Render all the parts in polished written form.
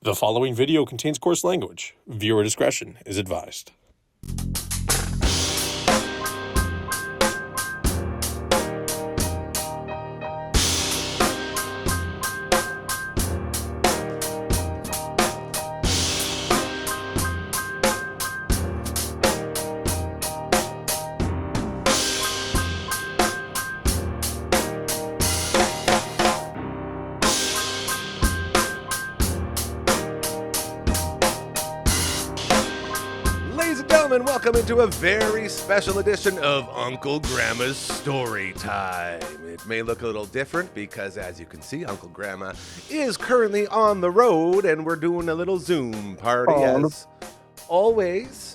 The following video contains coarse language. Viewer discretion is advised. Welcome into a very special edition of Uncle Gramma's Story Time. It may look a little different because, as you can see, Uncle Gramma is currently on the road and we're doing a little Zoom party as always.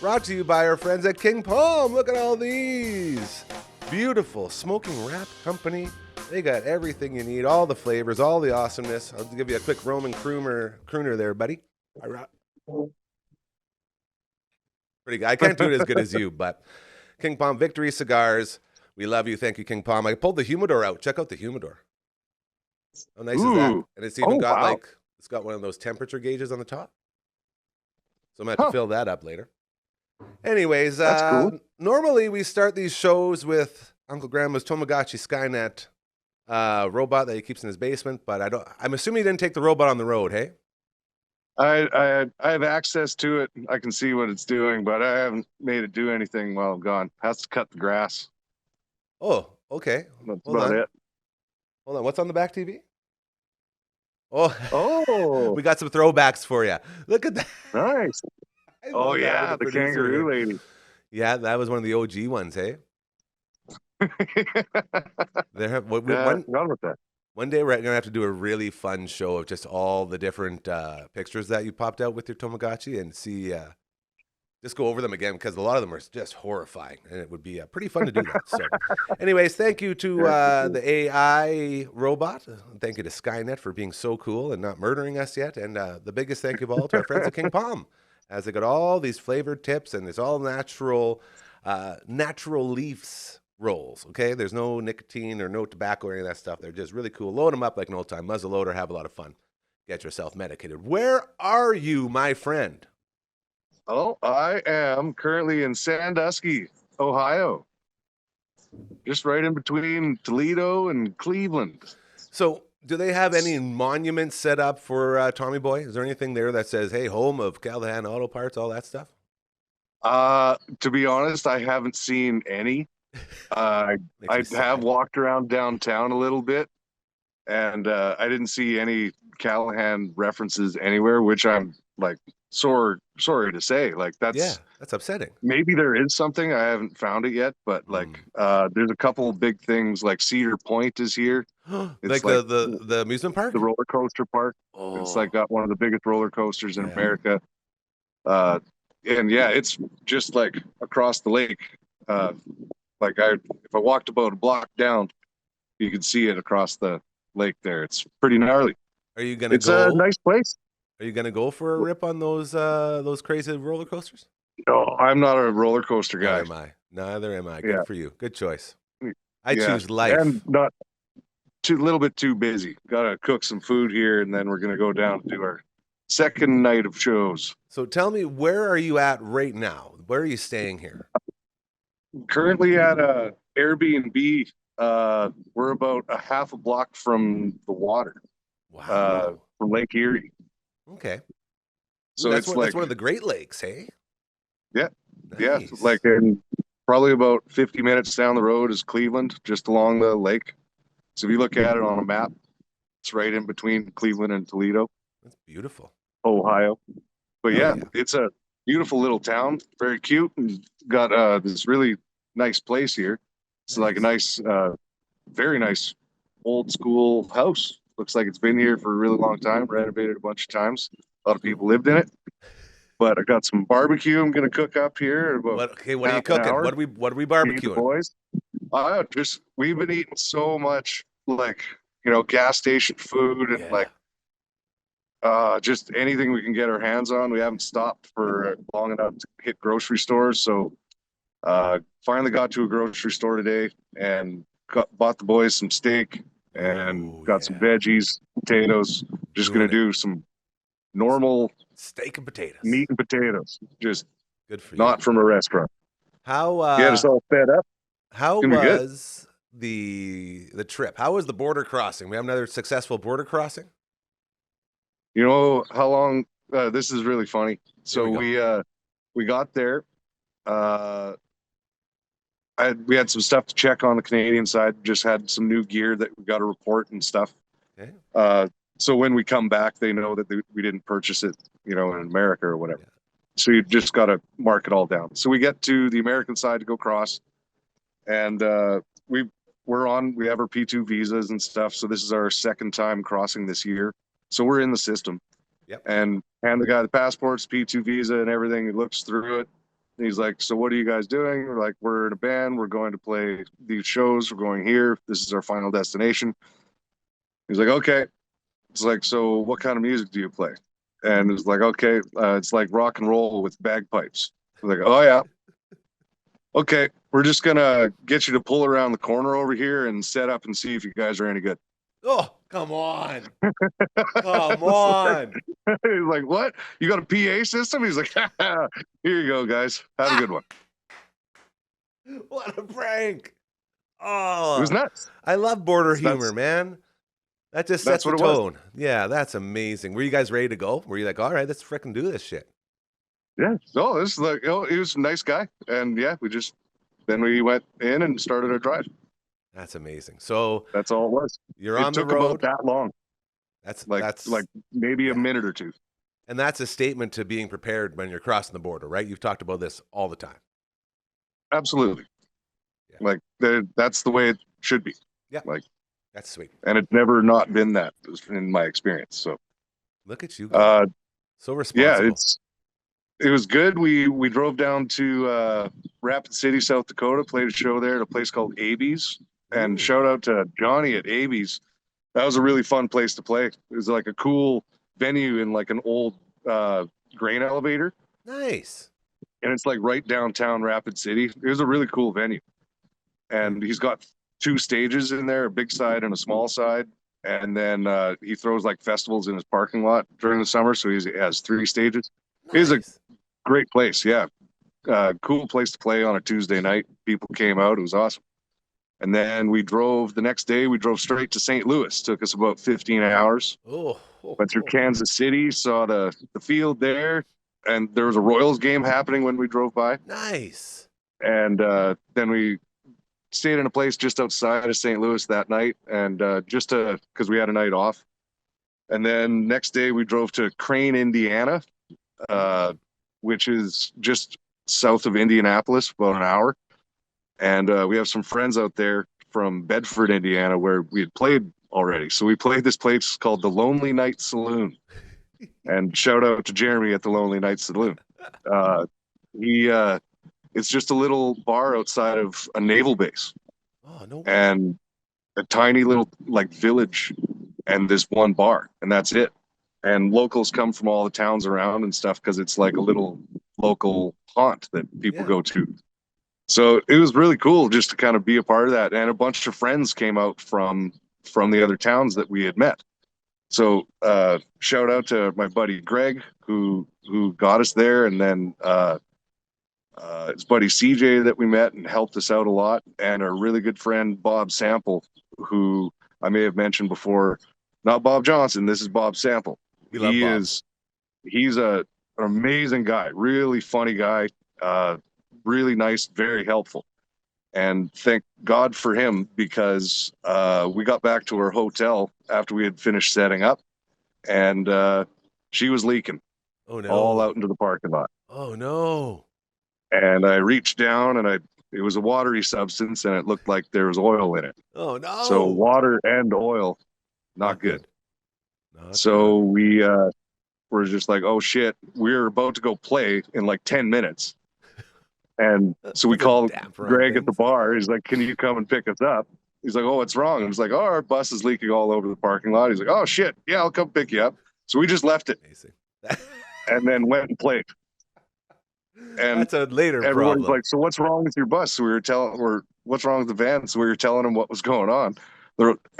Brought to you by our friends at King Palm. Look at all these. Beautiful smoking wrap company. They got everything you need, all the flavors, all the awesomeness. I'll give you a quick Roman crooner there, buddy. All right. Pretty good. I can't do it as good as you, but King Palm Victory Cigars. We love you. Thank you, King Palm. I pulled the humidor out. Check out the humidor. How nice is that? And it's even got it's got one of those temperature gauges on the top. So I'm going to have to fill that up later. Anyways, that's cool. Normally we start these shows with Uncle Gramma's Tamagotchi Skynet robot that he keeps in his basement, but I'm assuming he didn't take the robot on the road, hey? I have access to it. I can see what it's doing, but I haven't made it do anything while I'm gone. Has to cut the grass. Oh, okay. That's about it. Hold on. What's on the back TV? Oh, we got some throwbacks for you. Look at that. Nice. Oh, yeah, the kangaroo lady. Yeah, that was one of the OG ones, hey? Forgot about that. One day we're going to have to do a really fun show of just all the different pictures that you popped out with your Tamagotchi and see, just go over them again because a lot of them are just horrifying and it would be pretty fun to do that. So anyways, thank you to the AI robot. Thank you to Skynet for being so cool and not murdering us yet. And the biggest thank you of all to our friends at King Palm as they got all these flavored tips and it's all natural leaves. Rolls, okay? There's no nicotine or no tobacco or any of that stuff. They're just really cool. Load them up like an old-time muzzle loader. Have a lot of fun. Get yourself medicated. Where are you, my friend? Oh, I am currently in Sandusky, Ohio. Just right in between Toledo and Cleveland. So do they have any monuments set up for Tommy Boy? Is there anything there that says, hey, home of Callahan Auto Parts, all that stuff? To be honest, I haven't seen any. I have walked around downtown a little bit, and I didn't see any Callahan references anywhere, which I'm like sorry to say. Like that's upsetting. Maybe there is something I haven't found it yet, but like there's a couple big things. Like Cedar Point is here. It's like the amusement park, the roller coaster park. Oh. It's like got one of the biggest roller coasters in America. And yeah, it's just like across the lake. Like if I walked about a block down, you could see it across the lake there. It's pretty gnarly. Are you gonna go? It's a nice place. Are you gonna go for a rip on those crazy roller coasters? No, I'm not a roller coaster guy. Neither am I. Good for you. Good choice. I choose life. And not a little bit too busy. Gotta cook some food here, and then we're gonna go down and do our second night of shows. So tell me, where are you at right now? Where are you staying here? Currently at a Airbnb. We're about a half a block from the water. Wow. From Lake Erie. Okay. So that's one of the Great Lakes, hey? Yeah. Nice. Yeah. Like probably about 50 minutes down the road is Cleveland, just along the lake. So if you look at it on a map, it's right in between Cleveland and Toledo. That's beautiful. Ohio. But yeah, it's a beautiful little town, very cute, and got this really nice place here. It's like a nice, very nice old school house. Looks like it's been here for a really long time, renovated a bunch of times. A lot of people lived in it. But I got some barbecue I'm gonna cook up here. What are you cooking? What are we barbecuing? Boys. We've been eating so much like, gas station food and like just anything we can get our hands on. We haven't stopped for long enough to hit grocery stores. So finally got to a grocery store today and bought the boys some steak and got some veggies, potatoes. Just going to do some normal steak and potatoes, meat and potatoes. Just good for you. Not from a restaurant. How Get us all fed up. How Gonna be good. was the trip? How was the border crossing? We have another successful border crossing. You know how long? This is really funny. So we got there. We had some stuff to check on the Canadian side. Just had some new gear that we got to report and stuff. Okay. So when we come back, they know that we didn't purchase it, in America or whatever. Yeah. So you just got to mark it all down. So we get to the American side to go cross, and we have our P2 visas and stuff. So this is our second time crossing this year. So we're in the system. Yep. And hand the guy the passports, P2 visa, and everything. He looks through it. And he's like, "So what are you guys doing?" We're like, "We're in a band. We're going to play these shows. We're going here. This is our final destination." He's like, "Okay." It's like, "So what kind of music do you play?" And it's like, "Okay, it's like rock and roll with bagpipes." We're like, "Oh yeah." "Okay, we're just gonna get you to pull around the corner over here and set up and see if you guys are any good." Oh, come on. Come on. He's like, "What? You got a PA system?" He's like, "Here you go, guys. Have a good one." What a prank. Oh, It was nuts. I love border humor, man. That just sets the tone. Yeah, that's amazing. Were you guys ready to go? Were you like, all right, let's freaking do this shit? Yeah. Oh, this is like, he was a nice guy. And yeah, then we went in and started our drive. That's amazing. So that's all it was. You're on the road. It took about that long. That's like maybe a minute or two. And that's a statement to being prepared when you're crossing the border, right? You've talked about this all the time. Absolutely. Yeah. Like that's the way it should be. Yeah. Like that's sweet. And it's never not been that in my experience. So look at you. So responsible. Yeah, it was good. We drove down to Rapid City, South Dakota, played a show there at a place called Abe's. And shout out to Johnny at Abe's. That was a really fun place to play. It was like a cool venue in like an old grain elevator. Nice. And it's like right downtown Rapid City. It was a really cool venue. And he's got 2 stages in there, a big side and a small side. And then he throws like festivals in his parking lot during the summer. So he has 3 stages. Nice. It was a great place. Yeah. Cool place to play on a Tuesday night. People came out. It was awesome. And then the next day, we drove straight to St. Louis. Took us about 15 hours. Went through Kansas City, saw the field there. And there was a Royals game happening when we drove by. Nice. And then we stayed in a place just outside of St. Louis that night. And because we had a night off. And then next day, we drove to Crane, Indiana, which is just south of Indianapolis, about an hour. And we have some friends out there from Bedford, Indiana, where we had played already. So we played this place called the Lonely Night Saloon. And shout out to Jeremy at the Lonely Night Saloon. It's just a little bar outside of a naval base. Oh, no way. And a tiny little like village and this one bar, and that's it. And locals come from all the towns around and stuff because it's like a little local haunt that people go to. So it was really cool just to kind of be a part of that. And a bunch of friends came out from the other towns that we had met. So shout out to my buddy Greg who got us there, and then his buddy CJ that we met and helped us out a lot, and our really good friend Bob Sample, who I may have mentioned before. Not Bob Johnson, this is Bob Sample. He's an amazing guy, really funny guy, really nice, very helpful. And thank God for him, because we got back to our hotel after we had finished setting up, and she was leaking. Oh no. All out into the parking lot. Oh no. And I reached down, and it was a watery substance, and it looked like there was oil in it. Oh no. So water and oil, not good. So we were just like, oh shit, we're about to go play in like 10 minutes. And so we called Greg at the bar. He's like, can you come and pick us up? He's like, oh, what's wrong? And he's like, oh, our bus is leaking all over the parking lot. He's like, oh shit, yeah, I'll come pick you up. So we just left it. And then went and played. And that's a later everyone's problem. like, so what's wrong with your bus? So we were what's wrong with the van? So we were telling them what was going on.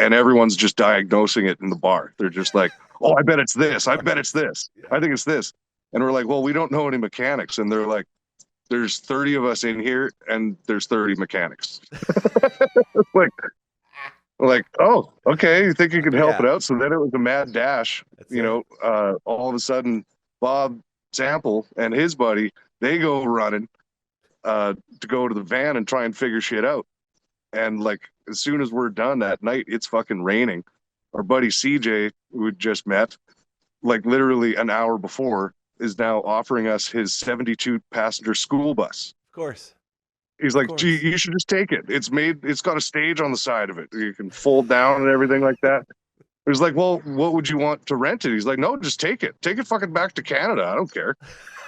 And everyone's just diagnosing it in the bar. They're just like, oh, I bet it's this. I bet it's this. I think it's this. And we're like, well, we don't know any mechanics. And they're like, there's 30 of us in here and there's 30 mechanics. like, oh, okay. You think you can help it out? So then it was a mad dash. All of a sudden, Bob Sample and his buddy, they go running to go to the van and try and figure shit out. And like, as soon as we're done that night, it's fucking raining. Our buddy CJ, who we just met, like literally an hour before, is now offering us his 72 passenger school bus. Of course. He's like, gee, you should just take it. It's got a stage on the side of it. You can fold down and everything like that. It was like, well, what would you want to rent it? He's like, no, just take it. Take it fucking back to Canada. I don't care.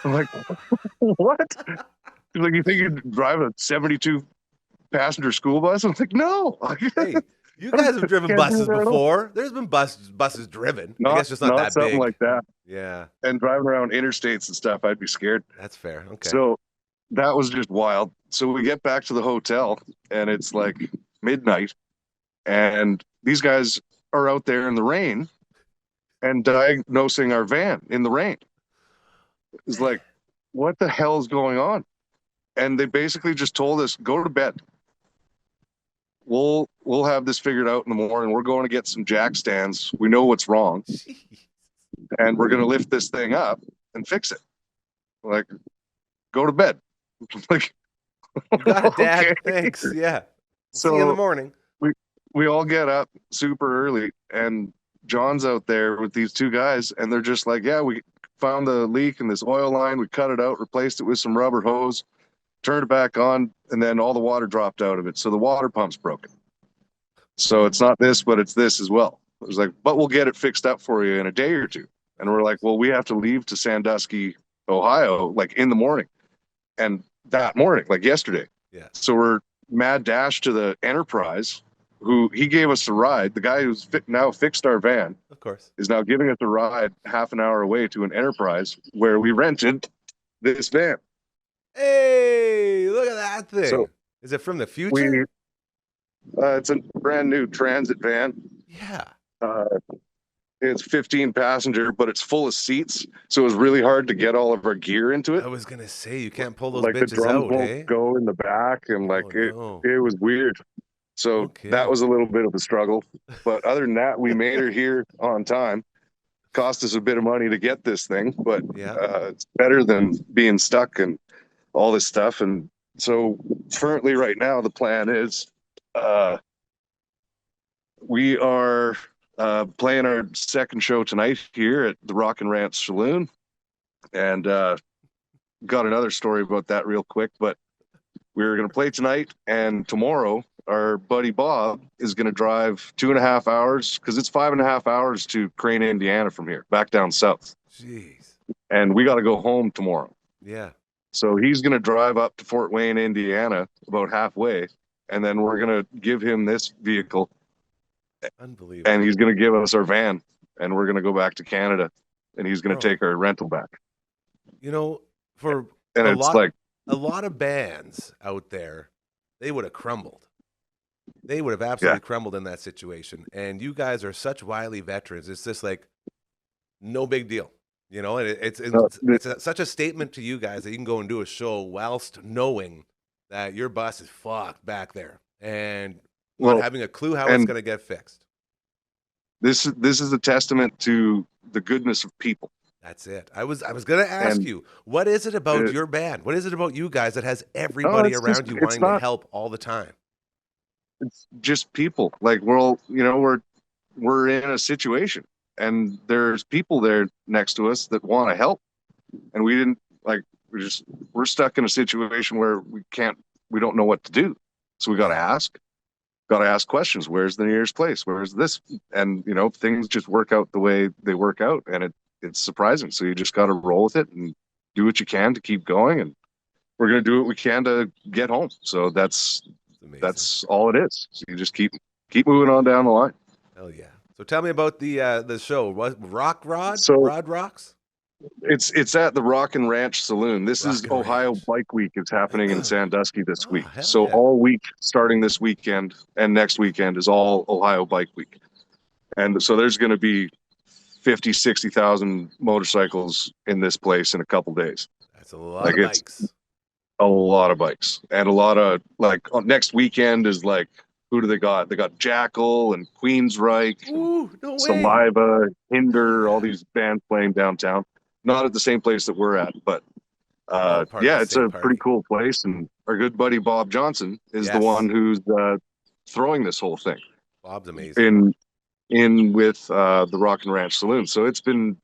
I'm like, what? He's like, you think you'd drive a 72 passenger school bus? I'm like, no. Hey, you guys have driven buses before. There's been buses driven. I guess just not that something big. Like that. Yeah. And driving around interstates and stuff, I'd be scared. That's fair. Okay. So that was just wild. So we get back to the hotel and it's like midnight and these guys are out there in the rain and diagnosing our van in the rain. It's like, what the hell is going on? And they basically just told us, go to bed. We'll have this figured out in the morning. We're going to get some jack stands. We know what's wrong. Jeez. And we're going to lift this thing up and fix it. Like, go to bed. Like, you got it, Dad. Okay. Thanks. Yeah. So see you in the morning. We all get up super early and John's out there with these two guys and they're just like, yeah, we found the leak in this oil line. We cut it out, replaced it with some rubber hose, turned it back on, and then all the water dropped out of it. So the water pump's broken. So it's not this, but it's this as well. It was like, but we'll get it fixed up for you in a day or two. And we're like, well, we have to leave to Sandusky, Ohio, like in the morning. And that morning, like yesterday. Yeah. So we're mad dash to the Enterprise, who he gave us a ride. The guy who's now fixed our van, of course, is now giving us a ride half an hour away to an Enterprise where we rented this van. Hey, look at that thing. So is it from the future? It's a brand new transit van. Yeah. It's 15 passenger, but it's full of seats. So it was really hard to get all of our gear into it. I was going to say, you can't pull those like bitches the drums out, won't go in the back. And it was weird. So that was a little bit of a struggle. But other than that, we made her here on time. Cost us a bit of money to get this thing, but it's better than being stuck and all this stuff. And so currently right now, the plan is we are playing our second show tonight here at the Rock and Ranch Saloon. And got another story about that real quick, but we're going to play tonight and tomorrow our buddy Bob is going to drive 2.5 hours because it's 5.5 hours to Crane, Indiana from here, back down south. Jeez. And we got to go home tomorrow. Yeah. So he's going to drive up to Fort Wayne, Indiana, about halfway, and then we're going to give him this vehicle. Unbelievable. And he's going to give us our van, and we're going to go back to Canada, and he's going to take our rental back. You know, for and a it's lot of bands out there, they would have crumbled. They would have absolutely crumbled in that situation. And you guys are such wily veterans. It's just like no big deal. You know, and it's such a statement to you guys that you can go and do a show whilst knowing that your bus is fucked back there and not having a clue how it's going to get fixed. This is a testament to the goodness of people. That's it. I was going to ask you, what is it about your band? What is it about you guys that has everybody around you wanting to help all the time? It's just people. Like we're in a situation. And there's people there next to us that want to help. And we didn't we're stuck in a situation where we don't know what to do. So we got to ask questions. Where's the nearest place? Where's this? And, things just work out the way they work out. And it's surprising. So you just got to roll with it and do what you can to keep going. And we're going to do what we can to get home. So that's all it is. So you just keep moving on down the line. Hell yeah. So tell me about the show. Rod Rocks? It's at the Rock and Ranch Saloon. This is Ohio Bike Week. It's happening in Sandusky this week. So all week, starting this weekend and next weekend, is all Ohio Bike Week. And so there's going to be 50, 60,000 motorcycles in this place in a couple days. That's a lot of bikes. A lot of bikes. And a lot of, like, next weekend is like, who do they got? They got Jackal and Queensryche, Ooh, no way. Saliva, Hinder, all these bands playing downtown. Not at the same place that we're at, but it's a pretty cool place. And our good buddy Bob Johnson is the one who's throwing this whole thing. Bob's amazing. In with the Rock and Ranch Saloon. So it's been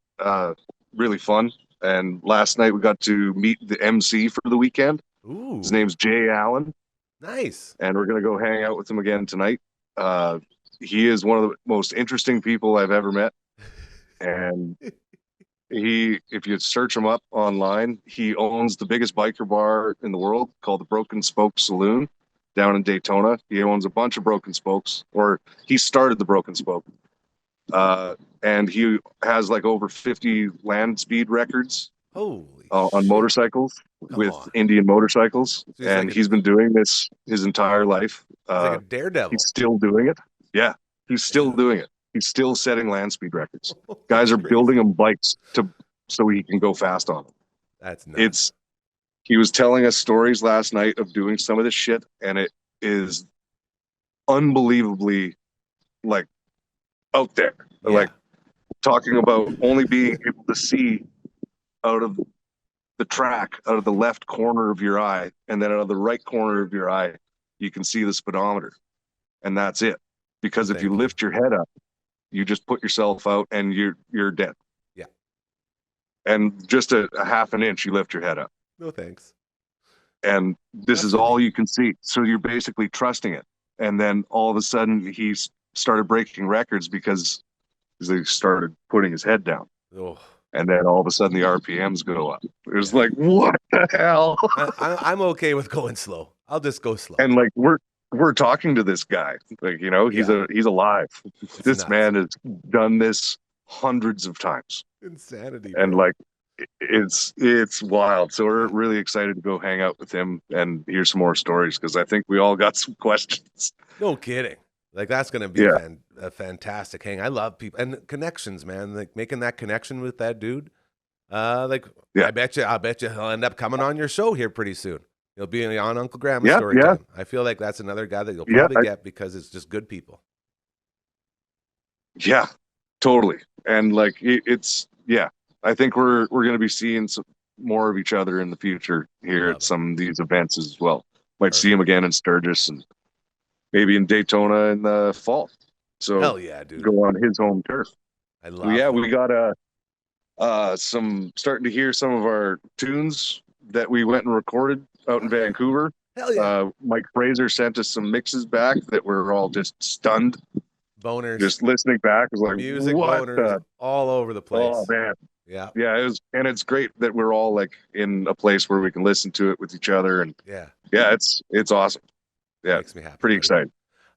really fun. And last night we got to meet the MC for the weekend. Ooh. His name's Jay Allen. Nice. And we're going to go hang out with him again tonight. He is one of the most interesting people I've ever met. And if you search him up online, he owns the biggest biker bar in the world called the Broken Spoke Saloon down in Daytona. He owns a bunch of Broken Spokes, or he started the Broken Spoke. And he has like over 50 land speed records on motorcycles with Indian motorcycles. So and he's been doing this his entire life. He's like a daredevil. He's still doing it. Yeah, he's still doing it. He's still setting land speed records. Guys are building him bikes so he can go fast on them. That's nuts. He was telling us stories last night of doing some of this shit, and it is unbelievably like out there. Yeah. Like talking about only being able to see out of the track, out of the left corner of your eye, and then out of the right corner of your eye, you can see the speedometer. And that's it. Because if you lift your head up, you just put yourself out and you're dead. Yeah. And just a half an inch, you lift your head up. No thanks. And this is all you can see. So you're basically trusting it. And then all of a sudden he's started breaking records because he started putting his head down. Oh. And then all of a sudden the RPMs go up. It was like, what the hell? I'm okay with going slow. I'll just go slow. And like we're talking to this guy, like, you know, he's alive. This nuts. Man has done this hundreds of times. Insanity. And like it's wild. So we're really excited to go hang out with him and hear some more stories, because I think we all got some questions. No kidding. Like that's gonna be a fantastic hang. I love people and connections, man. Like making that connection with that dude. I bet you he'll end up coming on your show here pretty soon. He'll be on Uncle Gramma's story time. I feel like that's another guy that you'll probably get because it's just good people. Yeah, totally. And like I think we're going to be seeing some more of each other in the future here at some of these events as well. Might see him again in Sturgis and maybe in Daytona in the fall. So hell yeah, dude. Go on his home turf. I love it. We got starting to hear some of our tunes that we went and recorded out in Vancouver. Hell yeah. Mike Fraser sent us some mixes back that were all just stunned. Boners. Just listening back was like, music what boners all over the place. Oh man. Yeah. Yeah, it's great that we're all like in a place where we can listen to it with each other, and it's awesome. Yeah. Makes me happy. Pretty excited.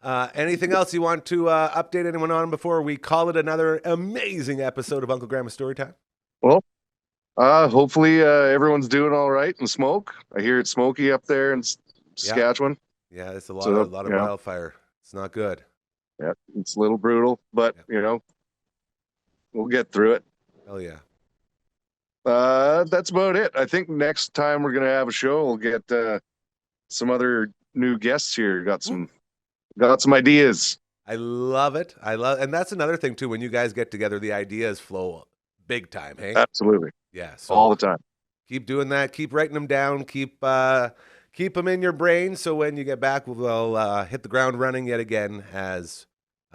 Anything else you want to update anyone on before we call it another amazing episode of Uncle Gramma's Storytime? Well, hopefully everyone's doing all right in smoke. I hear it's smoky up there in Saskatchewan. Yeah, it's a lot of wildfire. It's not good. Yeah, it's a little brutal, but you know, we'll get through it. Hell yeah. That's about it. I think next time we're gonna have a show, we'll get some other new guests here. Got some ideas. I love it. And that's another thing too. When you guys get together, the ideas flow big time. Hey, absolutely. Yeah, so all the time. Keep doing that. Keep writing them down. Keep them in your brain. So when you get back, we'll hit the ground running yet again as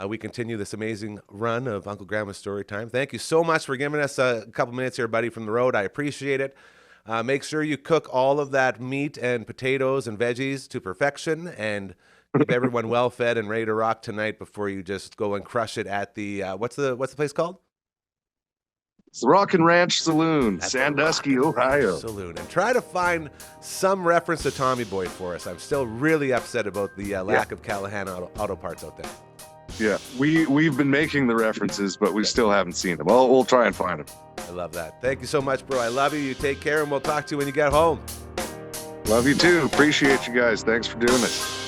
we continue this amazing run of Uncle Gramma's Storytime. Thank you so much for giving us a couple minutes here, buddy, from the road. I appreciate it. Make sure you cook all of that meat and potatoes and veggies to perfection, and keep everyone well fed and ready to rock tonight before you just go and crush it at the what's the place called? It's the Rock and Ranch Saloon, Sandusky, Ohio. Saloon, and try to find some reference to Tommy Boy for us. I'm still really upset about the lack of Callahan auto parts out there. Yeah, we've been making the references, but we still haven't seen them. Well, we'll try and find them. I love that. Thank you so much, bro. I love you. You take care, and we'll talk to you when you get home. Love you too. Appreciate you guys. Thanks for doing this.